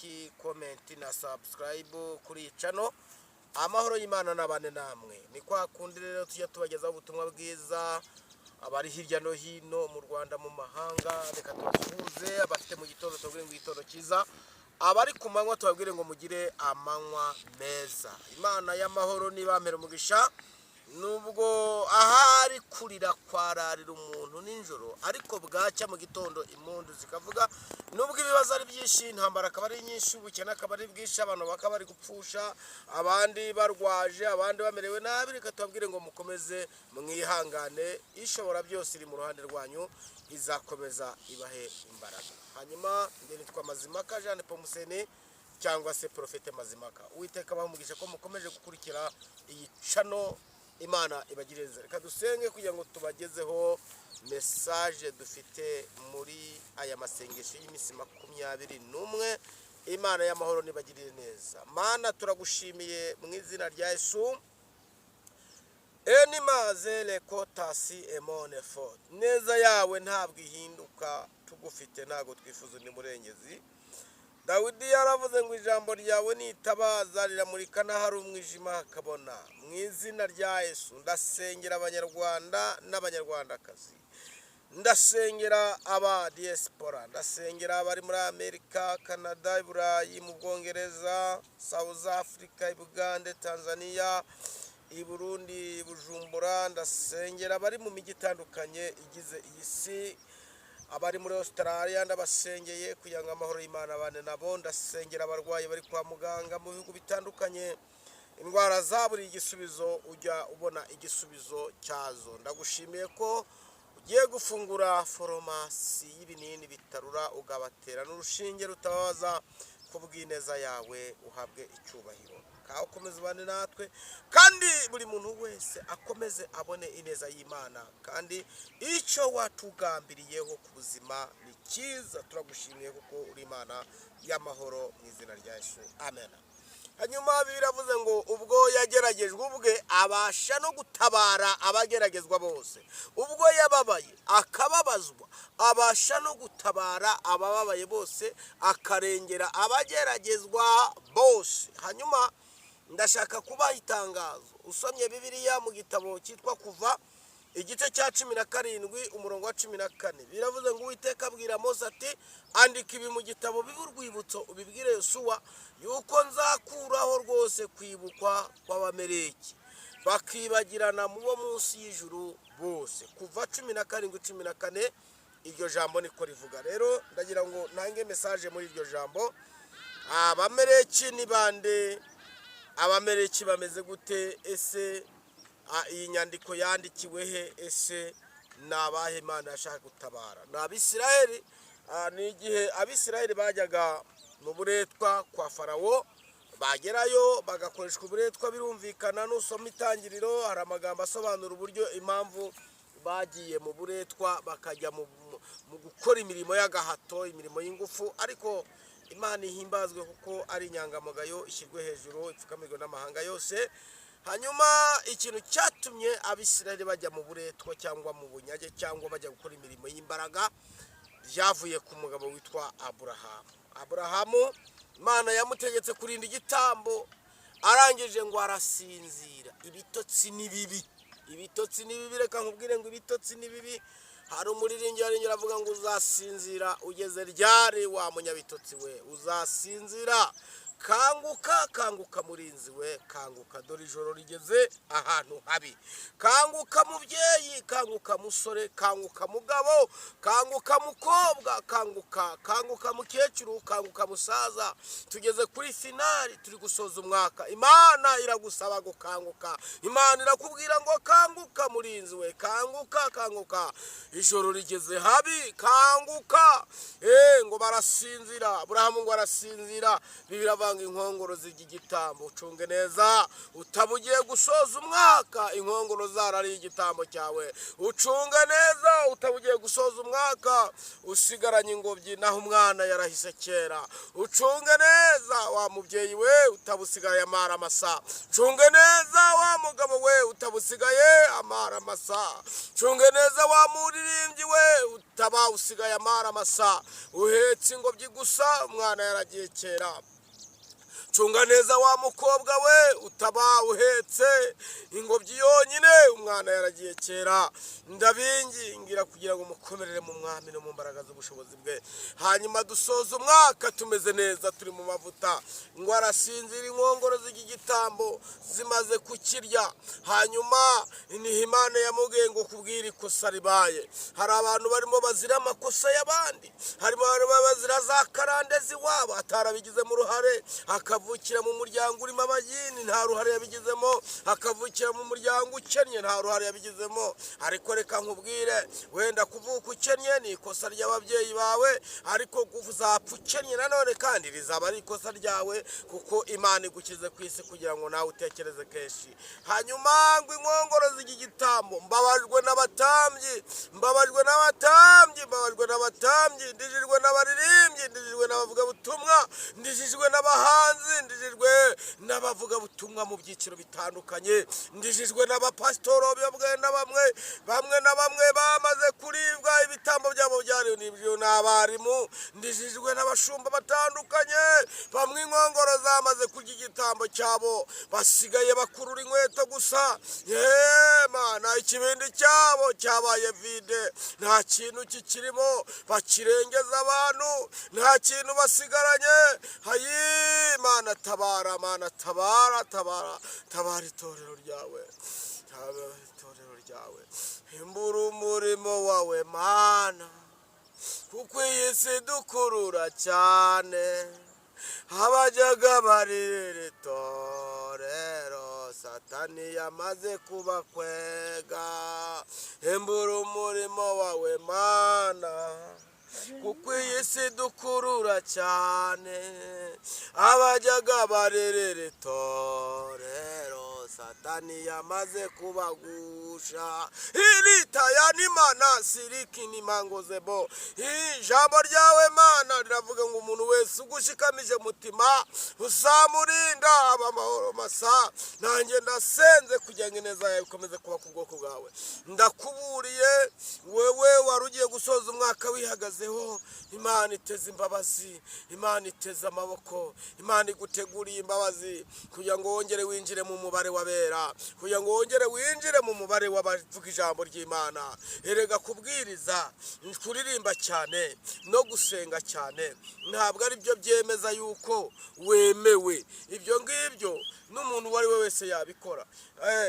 like, comment na subscribe kuri channel amahoro y'Imana nabane namwe. Ni kwa kundi rero tujya tubagezaho ubutumwa bwiza abari hirya no hino mu Rwanda mu mahanga. Reka tuzuze abafite mu gitondo tubwire ngo igitondo kiza, abari ku manywa tubabwire ngo mugire amanywa meza. Imana y'amahoro nibamera umugisha. Nubwo ahari kurira kwararira umuntu ninjoro, ariko bwacya mu gitondo impundu zikavuga. Nubwo ibibazo ari byinshi, intambara akaba ari nyinshi, ubukene akaba ari bwinshi, abantu bakaba bari gupfusha, abandi barwaje, abandi bamerewe nabi, reka tubabwire ngo mukomeze mwihangane. Ishobora byose iri mu ruhande rwanyu, izakomeza ibahe imbaraga. Hanyuma ndi nitwa Mazimaka Jean Paul Museni cyangwa se Profete Mazimaka. Uwiteka bamugisha ko mukomeje gukurikira iyi channel. Imana ibagireze. Reka dusenge kugira ngo tubagezeho message dufite muri aya masengesho y'imisi 21. Imana y'amahoro nibagirire neza. Mana turagushimiye mu izina rya Yesu. Eni mazele kotasi emone fort. Neza yawe ntabwo ihinduka, tugufite ntago twifuza ni murengezi. Dawidi yaravuze ngo ijambo ryawe nitabaza riramurika n'ahari umwijima hakabona. Mu izina rya Yesu ndasengera abanyarwanda n'abanyarwandakazi, ndasengera aba diaspora, ndasengera abari muri Amerika, Canada, Burayi, mu Bwongereza, South Africa, Uganda, Tanzania, i Burundi, Bujumbura. Ndasengera abari mu mijyi itandukanye igize iyi si, abari muri Australia ndabasengeye kugira ngo amahoro y'Imana abane nabo. Ndasengera abarwayi bari kwa muganga mu bihugu bitandukanye, indwara zaburi igisubizo ujya ubona igisubizo cyazo. Ndagushimiye ko ugiye gufungura farumasi y'ibinini bitarura, ugabatera n'urushinge rutabaza. Kubw'ineza yawe uhabwe icyubahiro. Ukomeze bane natwe, kandi buri muntu wese akomeze abone ineza y'Imana, kandi icyo watugambiriyeho ku buzima ni cyiza. Turagushimiye kuko uri Imana y'amahoro mu izina rya Yesu, amen. Hanyuma biravuze ngo ubwo yageragejwe ubwe abasha no gutabara abageragezwa bose. Ubwo yababaye akababazwa abasha no gutabara abababaye bose, akarengera abageragezwa bose. Hanyuma ndashaka kubaha itangazo. Usomye Bibiliya mu gitabo cyitwa Kuva igice cya 17 umurongo wa 14, biravuze ngo Uwiteka abwira Mose ati, andika ibi mu gitabo bibe urwibutso, ubibwire Yosuwa yuko nzakuraho rwose kwibukwa kw'Abameleki bakibagirana mu bo munsi y'ijuru bose. Kuva 17:14 iryo jambo niko rivuga. Rero ndagira ngo ntange message muri iryo jambo. Abameleki ni bande? Abameleki bameze gute? Ese iyi nyandiko yandikiwe he? Ese nabahe Imana yashaka gutabara? N'Abisirayeli. Ni igihe Abisirayeli bajyaga mu buretwa kwa Farawo, bagerayo bagakoreshwa uburetwa. Birumvikana n'usoma Itangiriro hari amagambo asobanura uburyo impamvu bagiye mu buretwa, bakajya mu gukora imirimo y'agahato, imirimo y'ingufu. Ariko Imana ihimbazwe kuko ari inyangamugayo, ishyirwe hejuru, ipfukamirwe n'amahanga yose. Hanyuma ikintu cyatumye Abisirayeli bajya mu buretwa cyangwa mu bunyage cyangwa bajya gukora imirimo y'imbaraga, byavuye ku mugabo witwa Aburahamu. Aburahamu Imana yamutegetse kurinda igitambo, arangije ngo arasinzira. Ibitotsi ni bibi, ibitotsi ni bibi. Reka nkubwire ngo ibitotsi ni bibi. Hari umuririmbyi yarengera avuga ngo uzasinzira ugeze ryari wa munyabitotsi we? Uzasinzira. Kanguka, kanguka murinzi we, kanguka, dore ijoro rigeze ahantu habi. Kanguka mubyeyi, kanguka musore, kanguka mugabo, kanguka mukobwa, kanguka, kanguka mukecuru, kanguka musaza. Tugeze kuri finali, turi gusoza umwaka. Imana iragusaba gukanguka. Imana irakubwira ngo kanguka murinzi we, kanguka, kanguka, ijoro rigeze habi, kanguka. Ngo barasinzira. Aburahamu ngo arasinzira. Bibiri inkongoro z'igitambo. Ucunge neza utabugiye gusoza umwaka, inkongoro zarari igitambo cyawe. Ucunge neza utabugiye gusoza umwaka, usigaranye ingobyi naho umwana yarahise kera. Ucunge neza wa mubyeyi we utabusigaye amara amasa. Ucunge neza wa mugabo we utabusigaye amara amasa. Ucunge neza wa muri muririmbyi we utaba usigaye amara masa uhetse ingobyi gusa umwana yaragiye kera cunga neza wa mukobwa we utaba uhetse ingobyi yonyine umwana yaragiye kera ndabingingira kugira ngo mukomerere mu mwami no mu mbaraga z'ubushobozi bwe hanyuma dusoza umwaka tumeze neza turi mu mavuta ngo arasinzira inkongoro z'igitambo zimaze kukirya hanyuma niho Imana yamubwiye ngo kubwira ikosa ribaye hari abantu barimo bazira amakosa y'abandi harimo abantu bazira za karande ziwabo atarabigizemo uruhare akavukira mu muryango urimo abagini nta ruhare yabigizemo akavukira mu muryango ukennye nta ruhare yabigizemo ariko reka nkubwire wenda kuvuka ukennye ni ikosa ry'ababyeyi bawe ariko kuzapfa ukennye nanone kandi rizaba ari ikosa ryawe kuko Imana igukize ku isi kugira ngo nawe utekereze kenshi hanyuma ngo inkongoro z'igitambo mbabajwe n'abatambyi ndijijwe n'abaririmbyi ndijijwe n'abavugabutumwa ndijijwe n'abahanzi ndijijwe n'abavugabutumwa mu byiciro bitandukanye ndijijwe n'abapasitoro bamwe na bamwe bamaze kuribwa ibitambo byabo byari n'ibyo n'abarimu ndijijwe n'abashumba batandukanye bamwe inkongoro zamaze kurya igitambo cyabo basigaye bakurura inkweto gusa Mana ikibindi cyabo cyabaye vide nta kintu kikirimo bakirengeza abantu nta kintu basigaranye Mana tabara Mana tabara itorero ryawe imbura umurimo wawe Mana kuko iyi si dukurura cyane abajyaga baririra itorero satani yamaze kubakwega imbura umurimo wawe Mana kuko iyi si dukurura cyane abajyaga baririra itorero satani yamaze kubagusha iritaya n'Imana siriki nimangozebo ijambo ryawe Mana riravuga ngo umuntu wese ugushikamije mutima uzamurinda abamahoro masa nanjye ndasenze kugira ngo ineza yawe ikomeze kuba ku bwoko bwawe ndakuburiye wewe wari ugiye gusoza umwaka wihagazeho Imana iteze imbabazi Imana iteze amaboko Imana iguteguriye imbabazi kugira ngo wongere winjire mu mubare wabera kugira ngo wongere winjire mu mubare w'abavuga ijambo ry'Imana erega kubwiriza kuririmba cyane no gusenga cyane ntabwo ari byo byemeza yuko wemewe ibyo ngibyo n'umuntu uwo ari we wese yabikora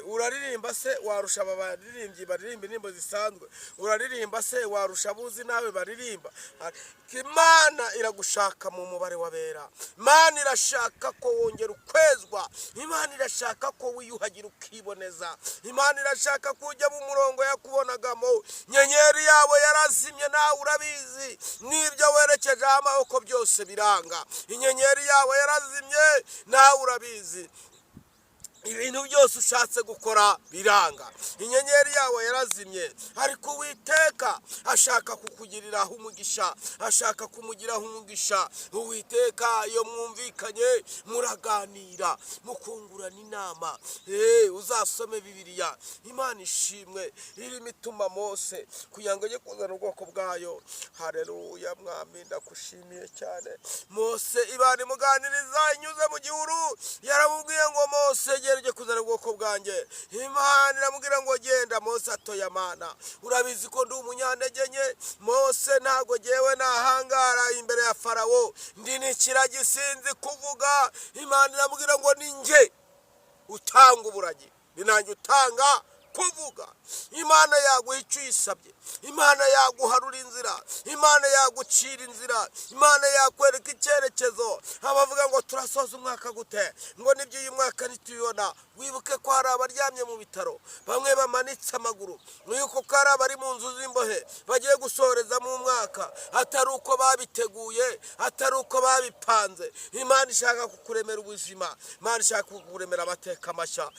uraririmba se warusha abaririmbyi baririmba indirimbo zisanzwe uraririmba se warusha abuzi nawe baririmba Imana iragushaka mu mubare wabera Imana irashaka ko wongera ukwezwa Imana irashaka ko wiyuhagira ukiboneza Imana irashaka ko ujya mu murongo yakubonagamo nyenyeri yawe yarazimye nawe urabizi n'ibyo werekeje amaboko byose biranga inyenyeri yawe yarazimye nawe urabizi ibintu byose ushatse gukora biranga inyenyeri yawe yarazimye ariko Uwiteka ashaka kukugiriraho umugisha ashaka kumugiraho umugisha Uwiteka iyo mwumvikanye muraganira mukungurana inama uzasome Bibiliya Imana ishimwe irimo ituma Mose kugira ngo ajye kuzana ubwoko bwayo haleluya mwami ndakushimiye cyane Mose Imana imuganiriza inyuze mu gihuru yaramubwiye ngo Mose ujye kuzana ubwoko bwanjye Imana iramubwira ngo genda Mose atoya Mana urabizi ko ndi umunyantege nke Mose ntago jewe nahangara imbere ya Farawo ndi n'ikiragi sinzi kuvuga Imana iramubwira ngo ni nge utanga uburagi ni nanjye utanga kuvuga Imana yaguha icyo uyisabye Imana yaguharura inzira Imana yagucira inzira Imana yakwereka icyerekezo abavuga ngo turasoza umwaka gute ngo nibyo uyu mwaka nituyona wibuke ko hari abaryamye mu bitaro bamwe bamanitse amaguru wibuke ko hari abari mu nzu z'imbohe bagiye gusoreza mu mwaka atari uko babiteguye atari uko babipanze Imana ishaka kukuremera ubuzima Imana ishaka kukuremera amateka mashya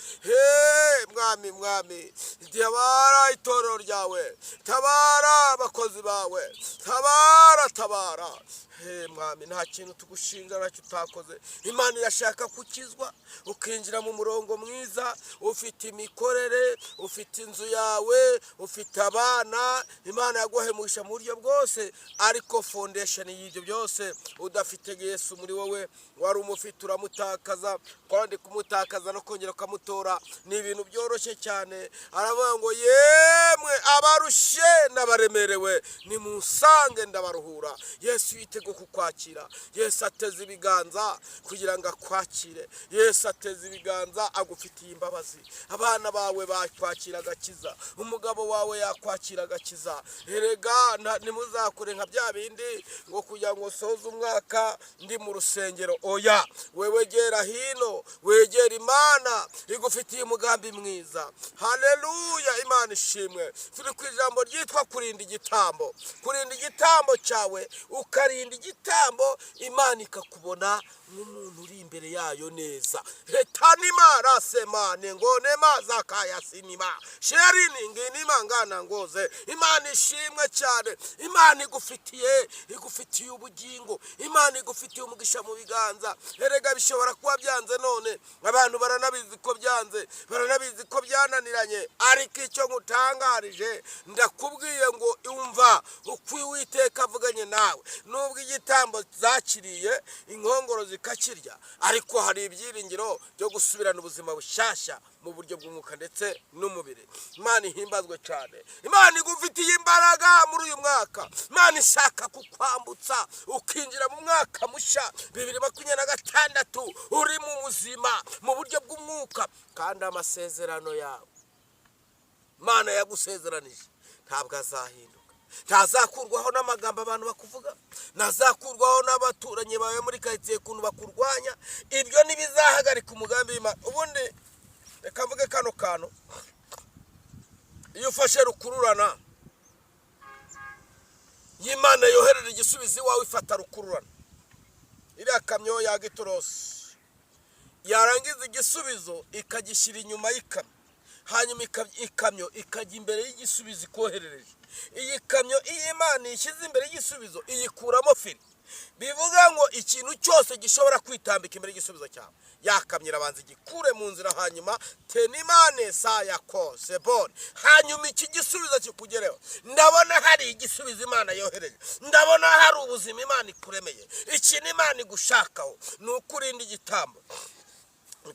mwami mwami, tabara itorero ryawe, tabara abakozi bawe, tabara mwami, nta kintu tugushinja nacyo utakoze. Imana irashaka kukizwa ukinjira mu murongo mwiza, ufite imikorere, ufite inzu yawe, ufite abana, Imana yaguhemusha mu buryo bwose, ariko foundation y'ibyo byose udafite Yesu muri wowe, wari umufite uramutakaza, kandi kumutakaza no kongera ukamutora ni ibintu byoroshye cyane. Aravuga ngo yemwe abarushe n'abaremerewe nimusange ndabaruhura. Yesu yitego kukwakira. Yesu ateze ibiganza kugira ngo akwakire. Yesu ateze ibiganza agufitiye imbabazi. Abana bawe bakwakira agakiza, umugabo wawe yakwakira agakiza. Erega nimuzakure nka bya bindi ngo kugira ngo soze umwaka ndi mu rusengero. Oya, wewe gera hino, wegera Imana igufitiye umugambi mwiza. Haleluya, Imana ishimwe. Turi ku ijambo ryitwa kurinda igitambo. Kurinda igitambo cyawe, ukarinda igitambo, Imana ikakubona nk'umuntu uri imbere yayo neza. Retanima rasemane ngonema zakaya sinima sherini nginima ngana ngoze. Imana ishimwe cyane. Imana igufitiye ubugingo. Imana igufitiye umugisha mu biganza. Erega bishobora kuba byanze none, abantu baranabizi ko byanze, baranabizi ko byananiranye, ariko icyo ngutangarije ndakubwiye ngo umva uko Uwiteka avuganye nawe. Nubwo igitambo zakiriye inkongoro zikakirya, ariko hari ibyiringiro byo gusubirana ubuzima bushyashya mu buryo bw'umwuka ndetse n'umubiri. Imana ihimbazwe cyane. Imana igufitiye imbaraga muri uyu mwaka. Imana ishaka kukwambutsa ukinjira mu mwaka mushya 2026 uri mu buzima mu buryo bw'umwuka, kandi amasezerano yawe Imana yagusezeranije ntabwo azahinduka. Ntazakurwaho n'amagambo abantu bakuvuga, ntazakurwaho n'abaturanyi bawe muri karitsiye kuntu bakurwanya. Ibyo ntibizahagarika umugambi w'Imana. Ubundi reka mvuge kano kantu, iyo ufashe rukururana y'Imana yoherera igisubizo iwawe, ifata rukururana iriya kamyo ya Gitorosi, yarangiza igisubizo ikagishyira inyuma y'ikamyo, hanyuma ikamyo ikajya imbere y'igisubizo ikoherereje. Iyi kamyo iyo Imana ishyize imbere y'igisubizo iyikuramo feri. Bivuga ngo ikintu cyose gishobora kwitambika imbere y'igisubizo cyawe, yakamye irabanza igikure mu nzira, hanyuma tenimane saya ko sebone, hanyuma iki gisubizo kikugereho. Ndabona hari igisubizo Imana yohereje, ndabona hari ubuzima Imana ikuremeye. Iki ni Imana igushakaho, ni ukurinda igitambo.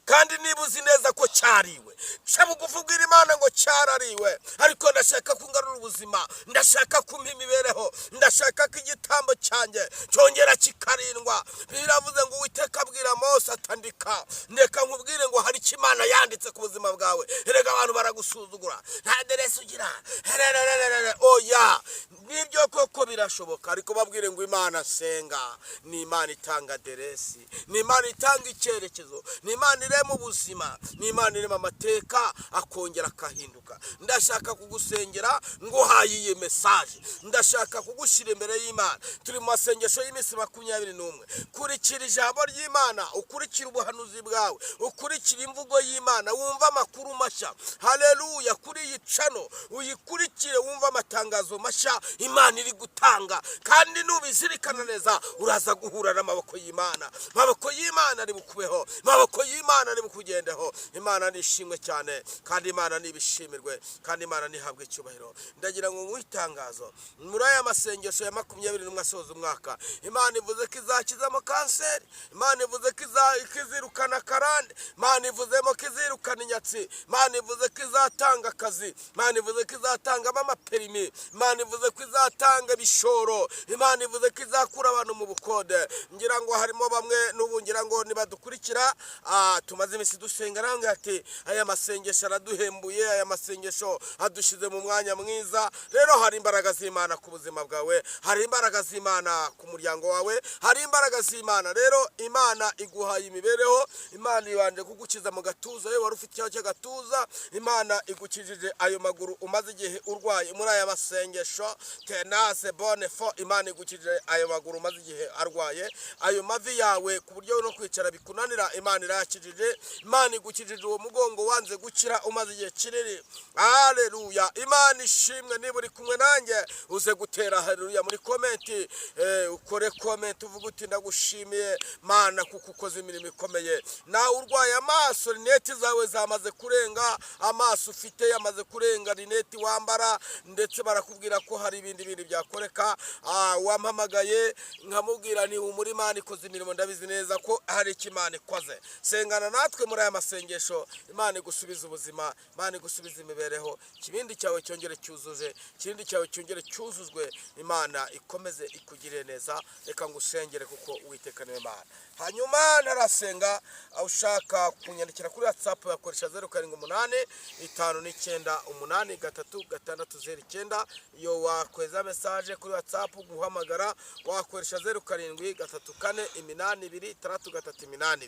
Kandi niba uzi neza ko cyariwe, cyabuguvugira Imana ngo cyarariwe, ariko ndashaka kungarura ubuzima, ndashaka kumpa imibereho, ndashaka ko igitambo cyanjye cyongera kikarindwa. Biravuze ngo Uwiteka abwira Mose atandika, ndeka nkubwire ngo hari icyo Imana yanditse ku buzima bwawe. Erega abantu baragusuzugura, nta aderesi ugira. Oya, nibyo koko birashoboka, ariko babwire ngo Imana senga ni Imana itanga aderesi, ni Imana itanga icyerekezo, ni Imana irema ubuzima, ni Imana irema amateka akongera akahinduka. Ndashaka kugusengera ngo hayiye message, ndashaka kugushyira imbere y'Imana. Turi mu masengesho y'iminsi 21. Kurikira ijambo ry'Imana, ukurikira ubuhanuzi bwawe, ukurikira imvugo y'Imana, wumva amakuru mashya. Haleluya, kuri iyi channel uyikurikire, wumva amatangazo mashya Imana iri gutanga, kandi nubizirikana neza uraza guhura n'amaboko y'Imana. Amaboko y'Imana ari bukubeho, amaboko y'Imana ari bukugendeho. Imana nishimwe cyane, kandi Imana nibishimirwe, kandi Imana nihabwe icyubahiro. Ndagira ngo mwitangazo muri aya masengesho ya 21 asoza umwaka, Imana ivuze ko izakizamo kanseri, Imana ivuze ko izirukana karande, Imana ivuzemo ko izirukana inyatsi, Imana ivuze ko izatanga akazi, Imana ivuze ko izatanga amaperimi, Imana ivuze ko izatanga bishoro, Imana ivuze ko izakura abantu mu bukode. Ngira ngo harimo bamwe n'ubu ngira ngo nibadukurikira, tumaze iminsi dusenga nange ati aya masengesho araduhembuye, aya masengesho adushize mu mwanya mwiza. Rero hari imbaraga z'Imana ku buzima bwawe, hari imbaraga z'Imana ku muryango wawe, hari imbaraga z'Imana. Rero Imana iguhaye imibereho, Imana ibanje kugukiza mu gatuza, yewe wari ufite icyaha cy'agatuza, Imana igukijije ayo maguru umaze igihe urwaye muri aya masengesho tenase bone fo. Imana igukijije ayo maguru umaze igihe arwaye, ayo mavi yawe ku buryo no kwicara bikunanira, Imana irakijije. Imana igukijije uwo mugongo wanze gukira umaze igihe kinini. Haleluya. Imana ishimwe. Niba uri kumwe nanjye uze gutera haleluya muri komenti, ukore komenti uvuga uti ndagushimiye Mana kuko ukoze imirimo ikomeye. Nawe urwaye amaso, rineti zawe zamaze kurenga, amaso ufite yamaze kurenga rineti wambara, ndetse barakubwira ko hari ibindi bintu byakoreka. Wampamagaye nkamubwira ni umuri Imana ikoze imirimo, ndabizi neza ko hari icyo Imana ikoze. Sengana natwe muri aya masengesho, Imana igusubiza ubuzima, Imana igusubiza imibereho, ikibindi cyawe cyongere cyuzuje, ikibindi cyawe cyongere cyuzuzwe, Imana ikomeze ikugirire neza. Reka ngusengere kuko Uwiteka niwe Mana. Hanyuma narasenga, ushaka kunyandikira kuri WhatsApp yakoresha 0785 598 iyo wakweza message kuri WhatsApp guhamagara wakoresha 0734826382.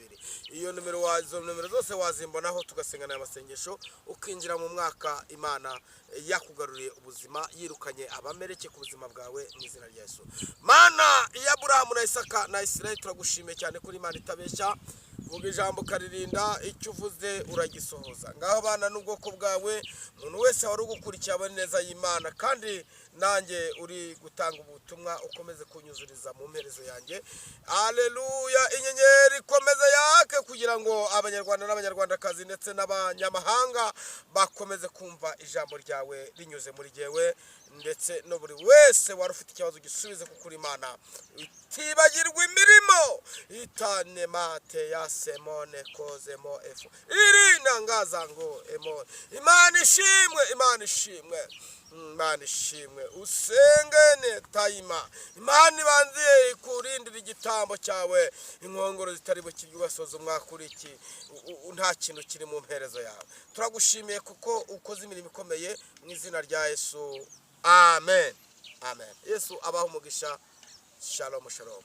Iyo numero zose wazimbonaho, tugasengana amasengesho ukinjira mu mwaka Imana yakugaruriye ubuzima, yirukanye abamereke ku buzima bwawe mu izina rya Yesu. Mana ya Abrahamu na Isaka na Israel, turagushimiye cyane kuri Imana itabeshya. Vuga ijambo karirinda, icyo uvuze uragisohoza. Ngaho bana n'ubwoko bwawe, umuntu wese wari ugukurikiye abone neza y'Imana, kandi nanjye uri gutanga ubutumwa ukomeze kunyuzuriza mu mperezo yanjye. Haleluya. Inyenyeri ikomeze yake kugira ngo abanyarwanda n'abanyarwandakazi ndetse n'abanyamahanga bakomeze kumva ijambo ryawe rinyuze muri jyewe, ndetse no buri wese wari ufite ikibazo gisubize kuko uri Imana itibagirwa imirimo. Itane mate ya semone kozemo efu iri nangaza ngo emo. Imana ishimwe, Imana ishimwe, Imana ishimwe. Usengene tayima, Imana ibanziye kurindira igitambo cyawe, inkongoro zitari bukiryo basoza umwaka uri iki, nta kintu kiri mu mperezo yawe. Turagushimiye kuko ukoze imirimo ikomeye mu izina rya Yesu. Amen. Amen. Yesu abaho umugisha. Shalom shalom.